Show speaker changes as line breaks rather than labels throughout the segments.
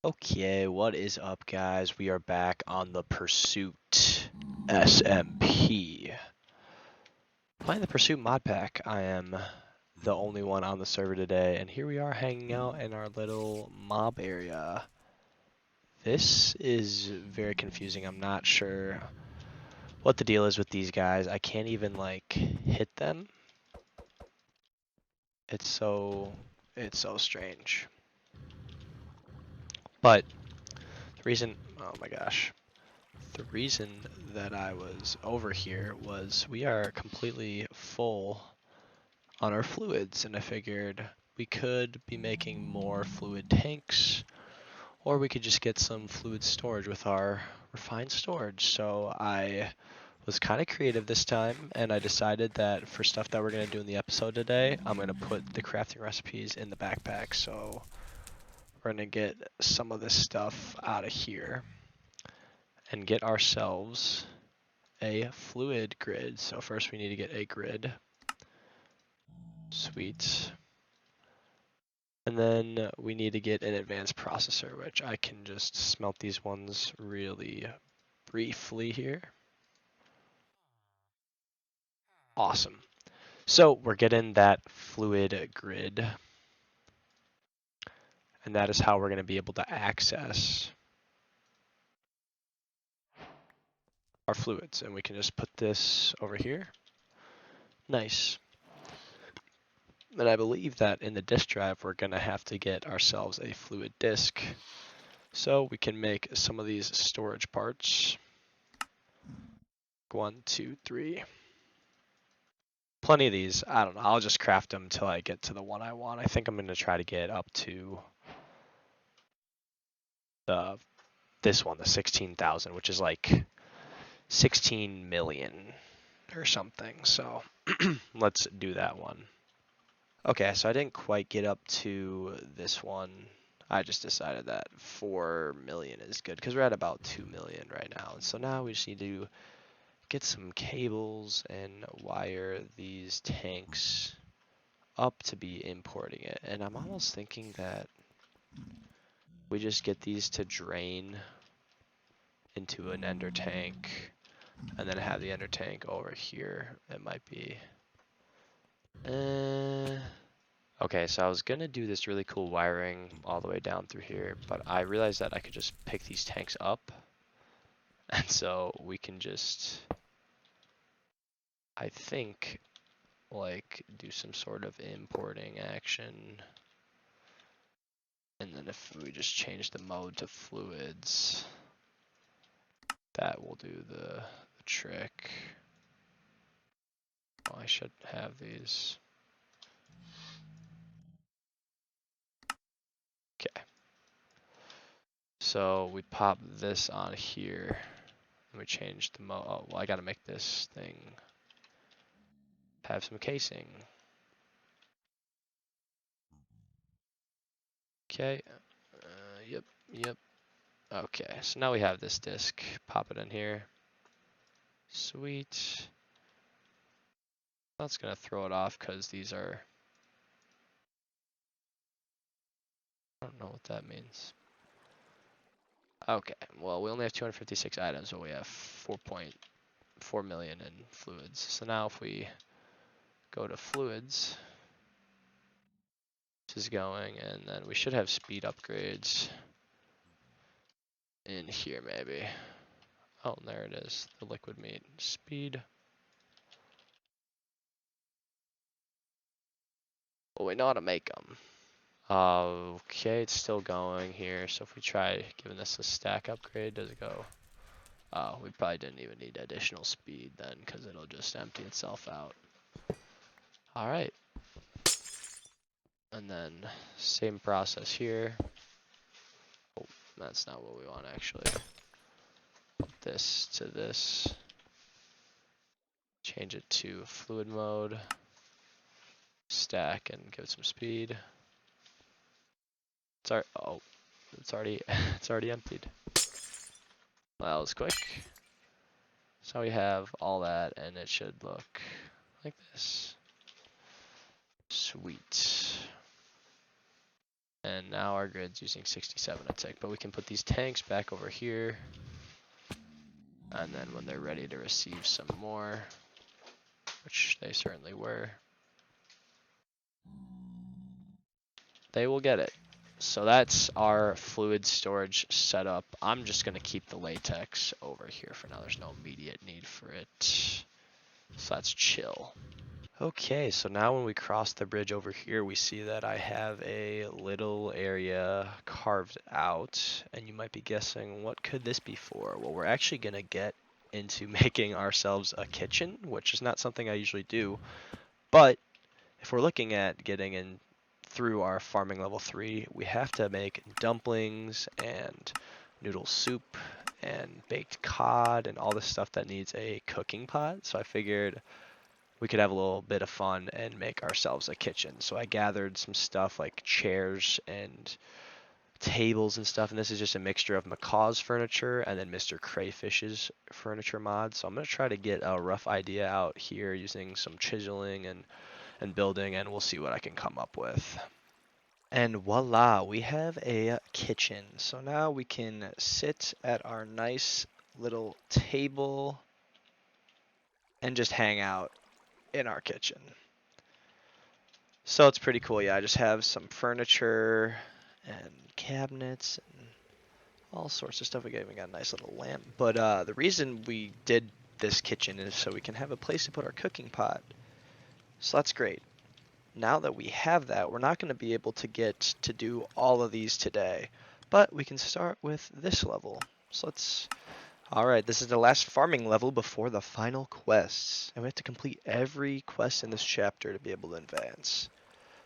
Okay, what is up, guys? We are back on the Pursuit SMP. Playing the Pursuit mod pack. I am the only one on the server today, and here we are hanging out in our little mob area. This is very confusing. I'm not sure what the deal is with these guys. I can't even, like, hit them. It's so strange. But the reason, oh my gosh. The reason that I was over here was we are completely full on our fluids, and I figured we could be making more fluid tanks, or we could just get some fluid storage with our refined storage. So I was kind of creative this time, and I decided that for stuff that we're going to do in the episode today, I'm going to put the crafting recipes in the backpack. So we're going to get some of this stuff out of here and get ourselves a fluid grid. So first we need to get a grid. Sweet. And then we need to get an advanced processor, which I can just smelt these ones really briefly here. Awesome. So we're getting that fluid grid, and that is how we're going to be able to access our fluids. And we can just put this over here. Nice. And I believe that in the disk drive, we're going to have to get ourselves a fluid disk. So we can make some of these storage parts. 1, 2, 3. Plenty of these. I don't know. I'll just craft them until I get to the one I want. I think I'm going to try to get up to this one, the 16,000, which is like 16 million or something. So let's do that one. Okay, so I didn't quite get up to this one. I just decided that 4 million is good because we're at about 2 million right now. And so now we just need to get some cables and wire these tanks up to be importing it. And I'm almost thinking that we just get these to drain into an ender tank and then have the ender tank over here. It might be okay, so I was gonna do this really cool wiring all the way down through here, but I realized that I could just pick these tanks up, and so we can just, I think, like do some sort of importing action. And then if we just change the mode to fluids, that will do the trick. Oh, I should have these. Okay. So we pop this on here, and we change the mode. Oh, well, I gotta make this thing have some casing. Okay. Yep. Okay, so now we have this disc. Pop it in here. Sweet. That's gonna throw it off because these are, I don't know what that means. Okay, well, we only have 256 items, but we have 4.4 million in fluids. So now if we go to fluids, this is going, and then we should have speed upgrades in here maybe. Oh, there it is, the liquid meat. Speed. Well, we know how to make them. Okay, it's still going here. So if we try giving this a stack upgrade, does it go? Oh, we probably didn't even need additional speed then, because it'll just empty itself out. Alright. And then same process here. Oh, that's not what we want actually. Put this to this. Change it to fluid mode. Stack and give it some speed. It's already it's already emptied. Well, that was quick. So we have all that, and it should look like this. Sweet. And now our grid's using 67 a tick, but we can put these tanks back over here. And then when they're ready to receive some more, which they certainly were, they will get it. So that's our fluid storage setup. I'm just going to keep the latex over here for now. There's no immediate need for it. So that's chill. Okay, so now when we cross the bridge over here, we see that I have a little area carved out, and you might be guessing, what could this be for? Well, we're actually going to get into making ourselves a kitchen, which is not something I usually do, but if we're looking at getting in through our farming level 3, we have to make dumplings and noodle soup and baked cod and all this stuff that needs a cooking pot, so I figured we could have a little bit of fun and make ourselves a kitchen. So I gathered some stuff like chairs and tables and stuff, and this is just a mixture of Macaw's furniture and then Mr. Crayfish's furniture mod. So I'm going to try to get a rough idea out here using some chiseling and building, and we'll see what I can come up with. And voila, we have a kitchen. So now we can sit at our nice little table and just hang out in our kitchen. So it's pretty cool. Yeah, I just have some furniture and cabinets and all sorts of stuff. We even got a nice little lamp. But the reason we did this kitchen is so we can have a place to put our cooking pot. So that's great. Now that we have that, we're not going to be able to get to do all of these today, but we can start with this level. So let's... Alright, this is the last farming level before the final quests, and we have to complete every quest in this chapter to be able to advance.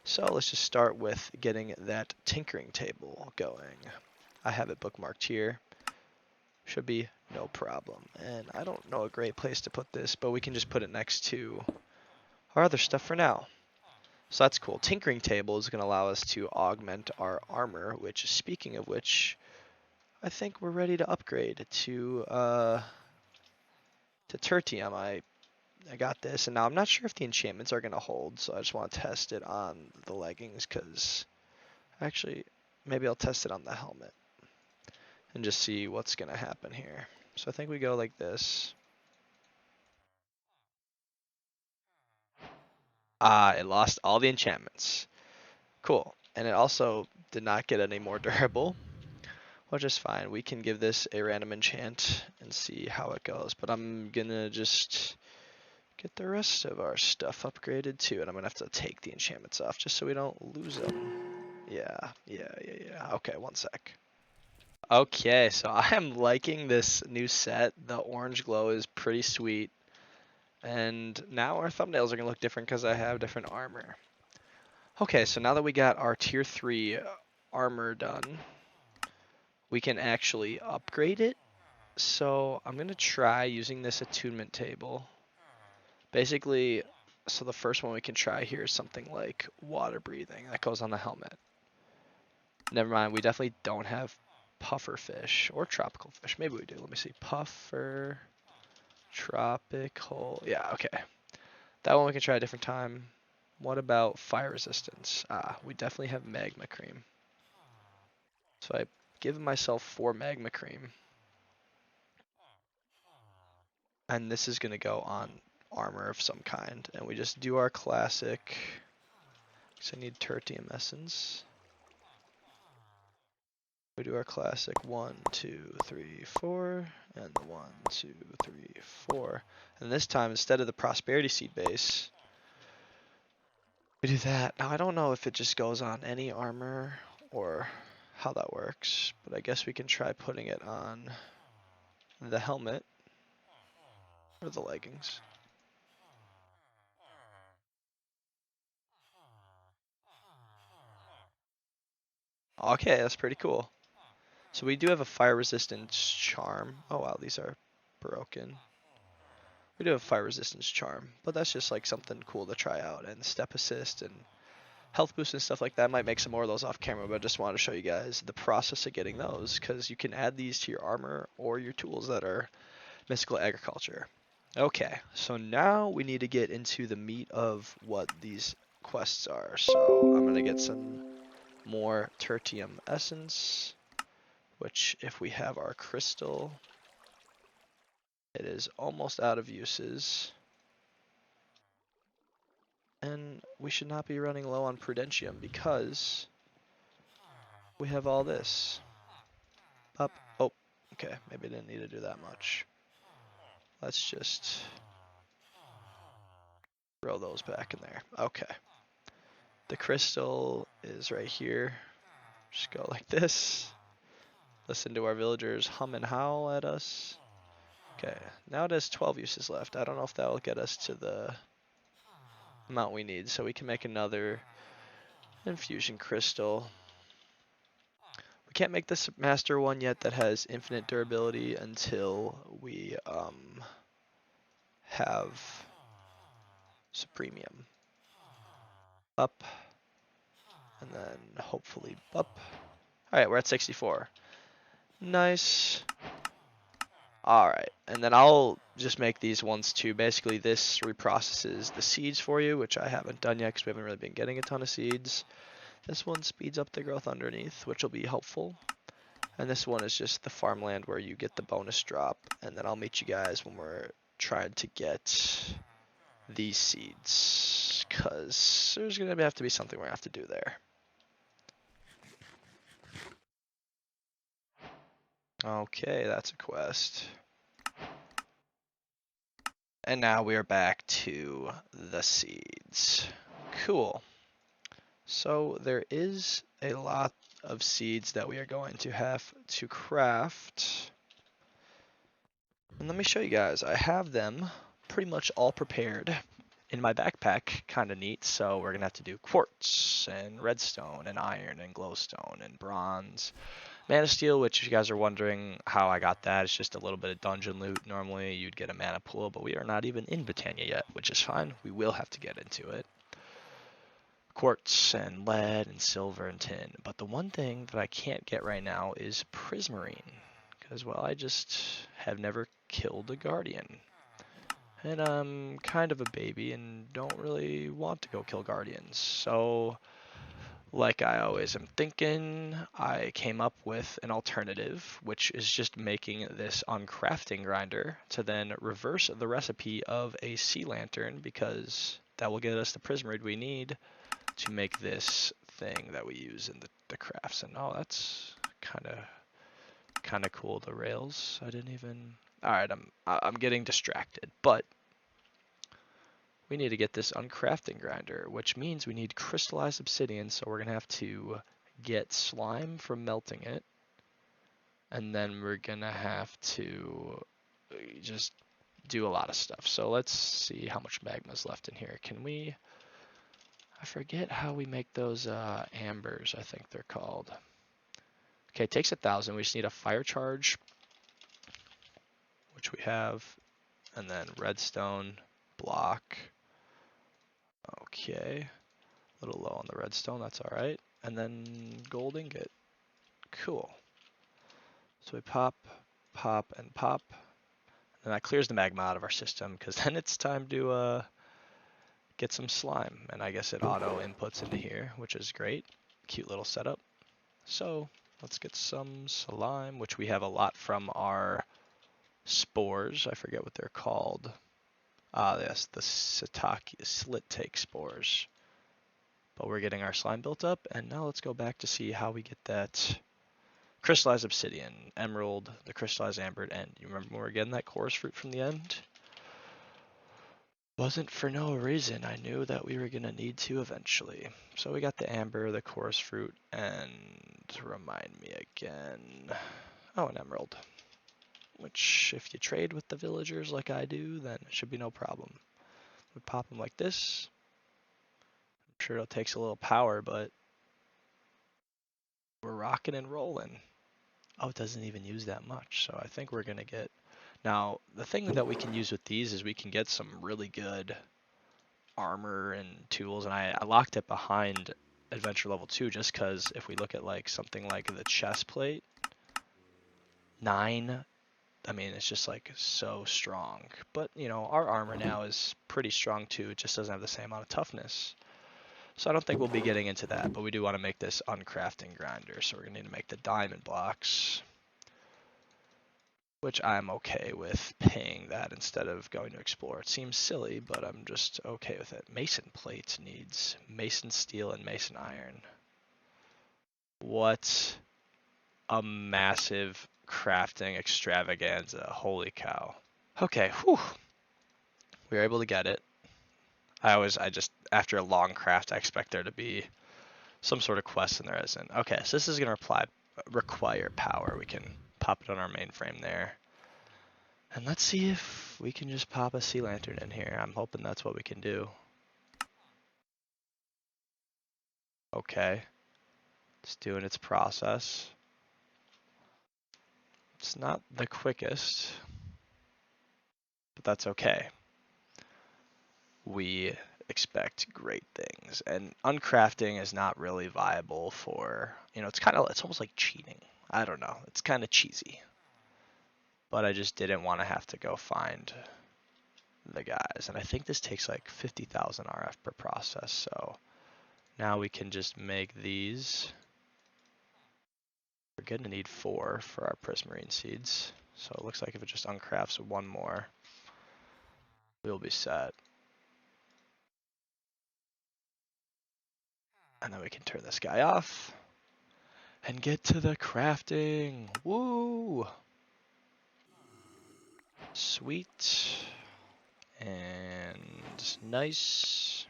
So let's just start with getting that tinkering table going. I have it bookmarked here. Should be no problem. And I don't know a great place to put this, but we can just put it next to our other stuff for now. So that's cool. Tinkering table is going to allow us to augment our armor, which, speaking of which, I think we're ready to upgrade to tertium. I got this, and now I'm not sure if the enchantments are going to hold, so I just want to test it on the leggings, because actually, maybe I'll test it on the helmet and just see what's going to happen here. So I think we go like this. Ah, it lost all the enchantments. Cool. And it also did not get any more durable, which is fine. We can give this a random enchant and see how it goes. But I'm going to just get the rest of our stuff upgraded too. And I'm going to have to take the enchantments off just so we don't lose them. Yeah. Okay, one sec. Okay, so I am liking this new set. The orange glow is pretty sweet. And now our thumbnails are going to look different because I have different armor. Okay, so now that we got our tier 3 armor done, we can actually upgrade it. So I'm going to try using this attunement table. Basically, so the first one we can try here is something like water breathing. That goes on the helmet. Never mind, we definitely don't have puffer fish or tropical fish. Maybe we do. Let me see. Puffer, tropical. Yeah, okay. That one we can try a different time. What about fire resistance? Ah, we definitely have magma cream. So I give myself 4 magma cream. And this is going to go on armor of some kind. And we just do our classic. So I need tertium essence. We do our classic 1, 2, 3, 4, and the 1, 2, 3, 4. And this time, instead of the prosperity seed base, we do that. Now I don't know if it just goes on any armor or how that works, but I guess we can try putting it on the helmet or the leggings. Okay, that's pretty cool. So we do have a fire resistance charm. Oh wow, these are broken. We do have fire resistance charm, but that's just like something cool to try out. And step assist and health boost and stuff like that. Might make some more of those off camera, but I just wanted to show you guys the process of getting those, because you can add these to your armor or your tools that are mystical agriculture. Okay, so now we need to get into the meat of what these quests are. So I'm gonna get some more tertium essence, which if we have our crystal, it is almost out of uses. And we should not be running low on prudentium because we have all this. Up. Oh, okay. Maybe I didn't need to do that much. Let's just throw those back in there. Okay. The crystal is right here. Just go like this. Listen to our villagers hum and howl at us. Okay, now it has 12 uses left. I don't know if that will get us to the amount we need, so we can make another infusion crystal. We can't make this master one yet that has infinite durability until we have supremium. Up, and then hopefully up. Alright, we're at 64. Nice. Alright, and then I'll just make these ones too. Basically, this reprocesses the seeds for you, which I haven't done yet because we haven't really been getting a ton of seeds. This one speeds up the growth underneath, which will be helpful. And this one is just the farmland where you get the bonus drop. And then I'll meet you guys when we're trying to get these seeds, because there's going to have to be something we're going to have to do there. Okay, that's a quest. And now we are back to the seeds. Cool. So there is a lot of seeds that we are going to have to craft. And let me show you guys. I have them pretty much all prepared in my backpack. Kind of neat. So we're going to have to do quartz and redstone and iron and glowstone and bronze. Mana steel, which if you guys are wondering how I got that, it's just a little bit of dungeon loot. Normally you'd get a mana pool, but we are not even in Britannia yet, which is fine. We will have to get into it. Quartz and lead and silver and tin. But the one thing that I can't get right now is prismarine. Because, well, I just have never killed a guardian. And I'm kind of a baby and don't really want to go kill guardians. So, like I always am thinking, I came up with an alternative, which is just making this uncrafting grinder to then reverse the recipe of a sea lantern, because that will get us the prismarine we need to make this thing that we use in the crafts. And oh, that's kind of cool. The rails, I didn't even. All right, I'm getting distracted, but we need to get this uncrafting grinder, which means we need crystallized obsidian. So we're gonna have to get slime from melting it, and then we're gonna have to just do a lot of stuff. So let's see how much magma is left in here. Can we? I forget how we make those ambers, I think they're called. Okay, it takes 1,000. We just need a fire charge, which we have, and then redstone block. Okay, a little low on the redstone, that's all right. And then gold ingot. Cool. So we pop, pop, and pop. And that clears the magma out of our system, because then it's time to get some slime. And I guess it auto inputs into here, which is great. Cute little setup. So let's get some slime, which we have a lot from our spores. I forget what they're called. Yes, the slit take spores. But we're getting our slime built up, and now let's go back to see how we get that crystallized obsidian, emerald, the crystallized amber, and you remember when we were getting that chorus fruit from the end? Wasn't for no reason. I knew that we were going to need to eventually. So we got the amber, the chorus fruit, and remind me again. Oh, an emerald. Which, if you trade with the villagers like I do, then it should be no problem. We pop them like this. I'm sure it takes a little power, but we're rocking and rolling. Oh, it doesn't even use that much, so I think we're going to get... Now, the thing that we can use with these is we can get some really good armor and tools, and I locked it behind Adventure Level 2 just because if we look at like something like the chest plate, 9, I mean, it's just like so strong. But, you know, our armor now is pretty strong too. It just doesn't have the same amount of toughness. So I don't think we'll be getting into that, but we do want to make this uncrafting grinder. So we're going to need to make the diamond blocks, which I'm okay with paying that instead of going to explore. It seems silly, but I'm just okay with it. Mason plate needs mason steel and mason iron. What a massive crafting extravaganza. Holy cow. Okay, whew. We were able to get it. I just, after a long craft, I expect there to be some sort of quest and there isn't. Okay, so this is going to require power. We can pop it on our mainframe there. And let's see if we can just pop a sea lantern in here. I'm hoping that's what we can do. Okay, it's doing its process. It's not the quickest, but that's okay. We expect great things, and uncrafting is not really viable for, it's almost like cheating. I don't know, it's kind of cheesy, but I just didn't want to have to go find the guys, and I think this takes like 50,000 RF per process, so now we can just make these. We're gonna need 4 for our prismarine seeds, so it looks like if it just uncrafts 1 more, we'll be set. And then we can turn this guy off and get to the crafting. Woo! Sweet. And nice.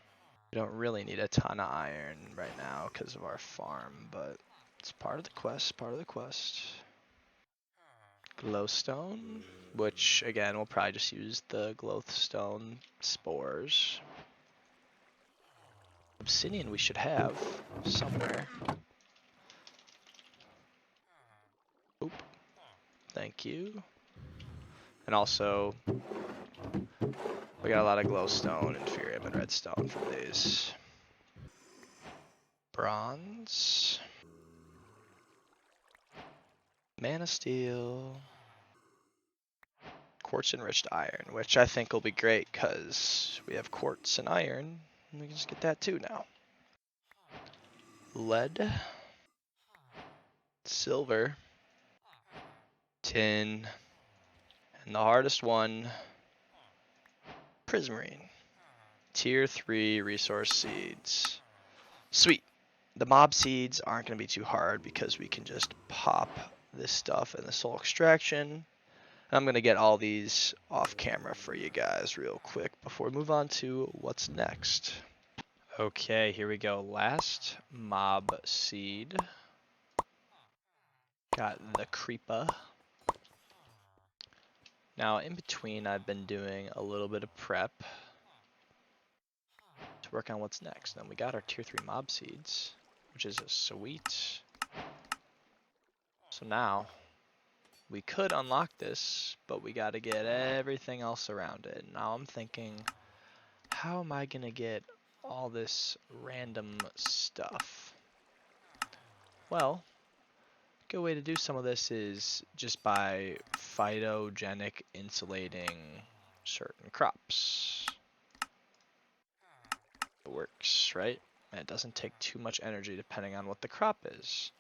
We don't really need a ton of iron right now because of our farm, but it's part of the quest, Glowstone, which again, we'll probably just use the glowstone spores. Obsidian we should have somewhere. Oop. Thank you. And also, we got a lot of glowstone, inferium, and redstone from these. Bronze. Mana steel. Quartz enriched iron, which I think will be great because we have quartz and iron, and we can just get that too now. Lead. Silver. Tin. And the hardest one, prismarine. Tier 3 resource seeds. Sweet. The mob seeds aren't going to be too hard because we can just pop this stuff in the soul extraction. I'm going to get all these off camera for you guys real quick before we move on to what's next. Okay, here we go. Last mob seed. Got the creeper. Now in between I've been doing a little bit of prep to work on what's next. Then we got our tier 3 mob seeds, which is a sweet. So now we could unlock this, but we got to get everything else around it. Now I'm thinking, how am I going to get all this random stuff? Well, a good way to do some of this is just by phytogenic insulating certain crops. It works, right? And it doesn't take too much energy depending on what the crop is.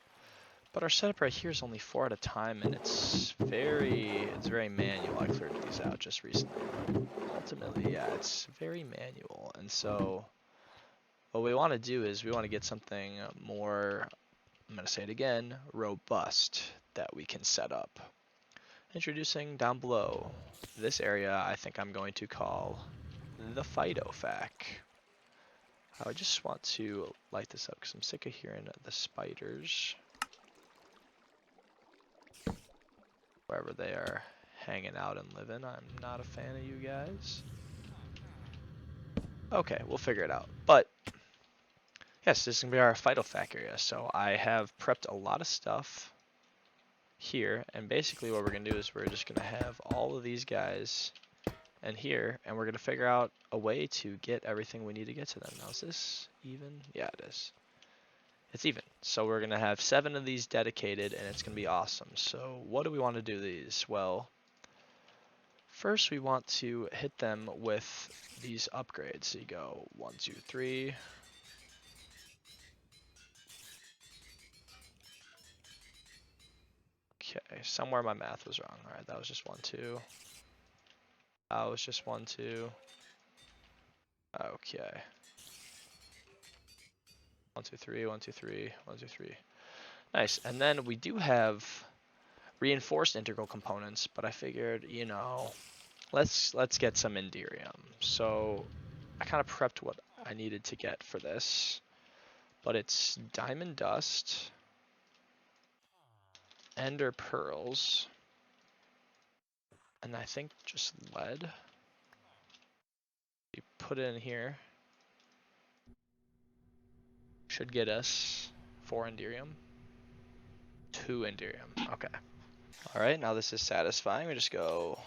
But our setup right here is only 4 at a time, and it's very manual. I cleared these out just recently. Ultimately, yeah, it's very manual. And so what we want to do is we want to get something more, I'm going to say it again, robust that we can set up. Introducing down below, this area I think I'm going to call the Phyto fac. I just want to light this up because I'm sick of hearing the spiders. Wherever they are hanging out and living. I'm not a fan of you guys. Okay, we'll figure it out. But yes, this is gonna be our phytofac area. So I have prepped a lot of stuff here, and basically what we're gonna do is we're just gonna have all of these guys and here, and we're gonna figure out a way to get everything we need to get to them. Now is this even? Yeah, it is. It's even. So we're gonna have 7 of these dedicated, and it's gonna be awesome. So what do we want to do these? Well, first we want to hit them with these upgrades. So you go 1, 2, 3, Okay, somewhere my math was wrong. All right, that was just 1, 2. That was just 1, 2. Okay. 1, 2, 3, 1, 2, 3, 1, 2, 3. Nice. And then we do have reinforced integral components, but I figured, you know, let's get some Enderium. So I kind of prepped what I needed to get for this, but it's diamond dust, ender pearls, and I think just lead. We put it in here. Should get us 4 Enderium. 2 Enderium. Okay. Alright, now this is satisfying. We just go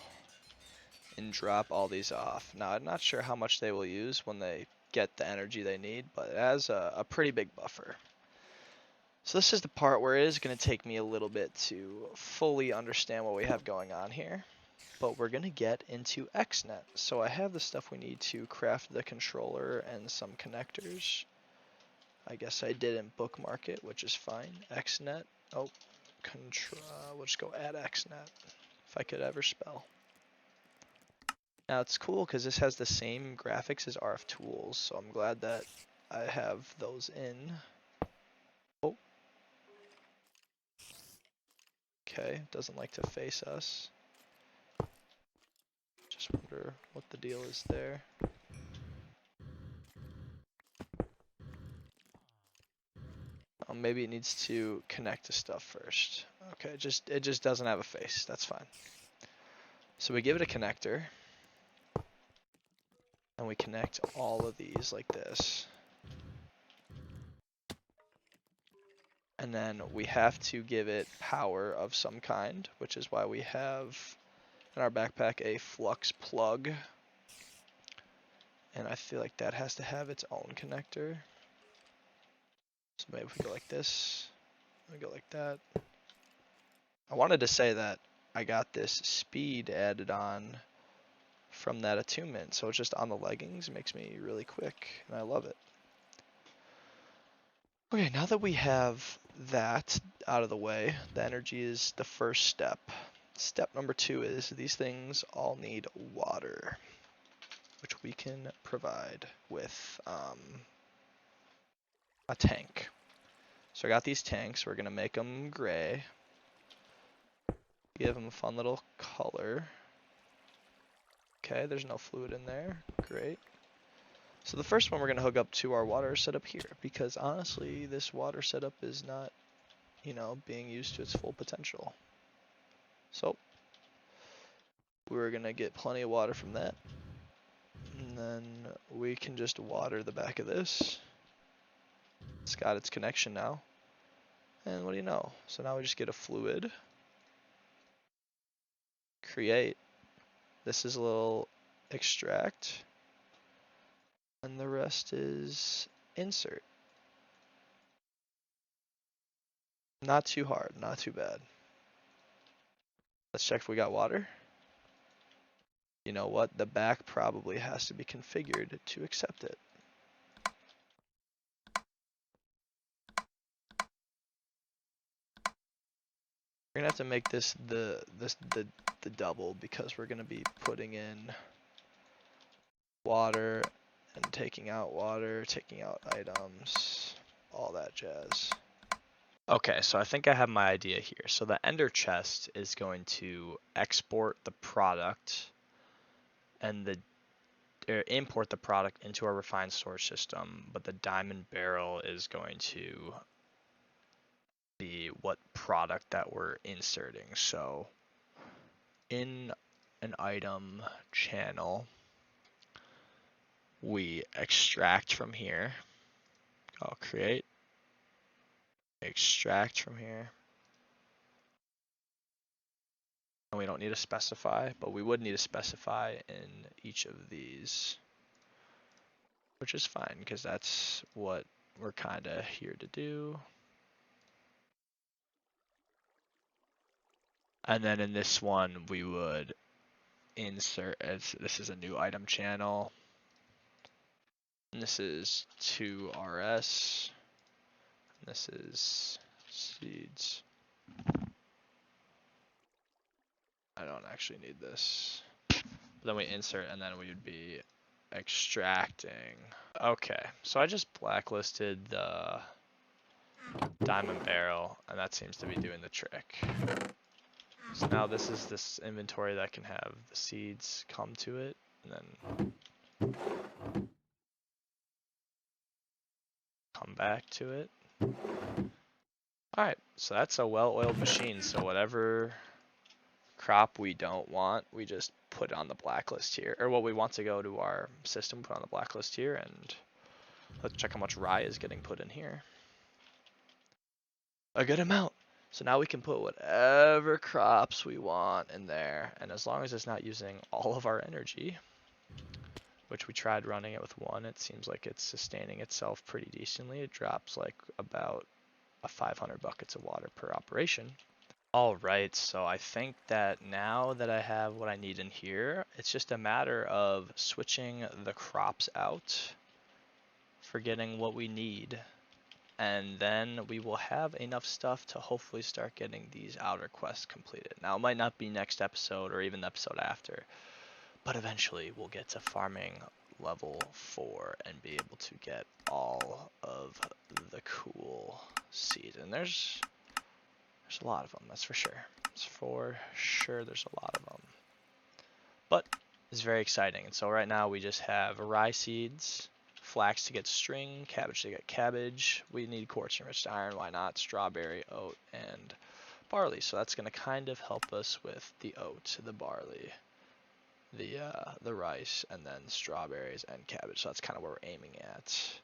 and drop all these off. Now, I'm not sure how much they will use when they get the energy they need, but it has a pretty big buffer. So this is the part where it is going to take me a little bit to fully understand what we have going on here. But we're going to get into XNet. So I have the stuff we need to craft the controller and some connectors. I guess I didn't bookmark it, which is fine. XNet. Oh, we'll just go add XNet, if I could ever spell. Now it's cool because this has the same graphics as RF Tools, so I'm glad that I have those in. Oh. Okay, doesn't like to face us. Just wonder what the deal is there. Oh, maybe it needs to connect to stuff first. Okay, it just doesn't have a face. That's fine. So we give it a connector, and we connect all of these like this. And then we have to give it power of some kind, which is why we have in our backpack a flux plug. And I feel like that has to have its own connector. So maybe if we go like this, we go like that. I wanted to say that I got this speed added on from that attunement, so it's just on the leggings. It makes me really quick, and I love it. Okay, now that we have that out of the way, the energy is the first step. Step number 2 is these things all need water, which we can provide with a tank. So I got these tanks. We're going to make them gray. Give them a fun little color. Okay, there's no fluid in there. Great. So the first one we're going to hook up to our water setup here, because honestly, this water setup is not, you know, being used to its full potential. So we're going to get plenty of water from that. And then we can just water the back of this. It's got its connection now. And what do you know? So now we just get a fluid. Create. This is a little extract. And the rest is insert. Not too hard, not too bad. Let's check if we got water. You know what? The back probably has to be configured to accept it. We're gonna have to make this the double, because we're gonna be putting in water and taking out water, taking out items, all that jazz. Okay, so I think I have my idea here. So the ender chest is going to export the product and import the product into our refined storage system, but the diamond barrel is going to be what product that we're inserting. So in an item channel, we extract from here. I'll create, extract from here. And we don't need to specify, but we would need to specify in each of these, which is fine because that's what we're kind of here to do. And then in this one, we would insert, as this is a new item channel. And this is 2RS. This is seeds. I don't actually need this. Then we insert, and then we would be extracting. Okay, so I just blacklisted the diamond barrel, and that seems to be doing the trick. So now this is this inventory that can have the seeds come to it, and then come back to it. Alright, so that's a well-oiled machine, so whatever crop we don't want, we just put on the blacklist here. Or what we want to go to our system, put on the blacklist here, and let's check how much rye is getting put in here. A good amount. So now we can put whatever crops we want in there, and as long as it's not using all of our energy, which we tried running it with one, it seems like it's sustaining itself pretty decently. It drops like about 500 buckets of water per operation. All right, so I think that now that I have what I need in here, it's just a matter of switching the crops out, forgetting what we need, and then we will have enough stuff to hopefully start getting these outer quests completed. Now, it might not be next episode or even the episode after, but eventually we'll get to farming level 4 and be able to get all of the cool seeds. And there's a lot of them, that's for sure. There's a lot of them. But it's very exciting. And so right now we just have rye seeds, flax to get string, cabbage to get cabbage. We need quartz enriched iron, why not? Strawberry, oat, and barley. So that's going to kind of help us with the oat, the barley, the rice, and then strawberries and cabbage. So that's kind of what we're aiming at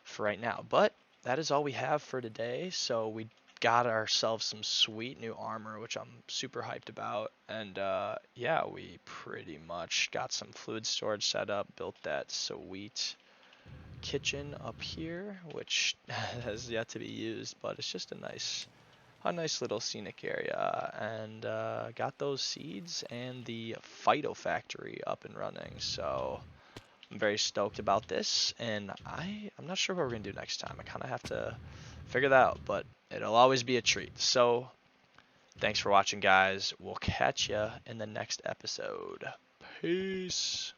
for right now. But that is all we have for today. So we got ourselves some sweet new armor, which I'm super hyped about. And yeah, we pretty much got some fluid storage set up, built that sweet kitchen up here, which has yet to be used, but it's just a nice little scenic area, and got those seeds and the Phyto factory up and running. So I'm very stoked about this, and I'm not sure what we're gonna do next time. I kind of have to figure that out, but it'll always be a treat. So thanks for watching, guys. We'll catch ya in the next episode. Peace.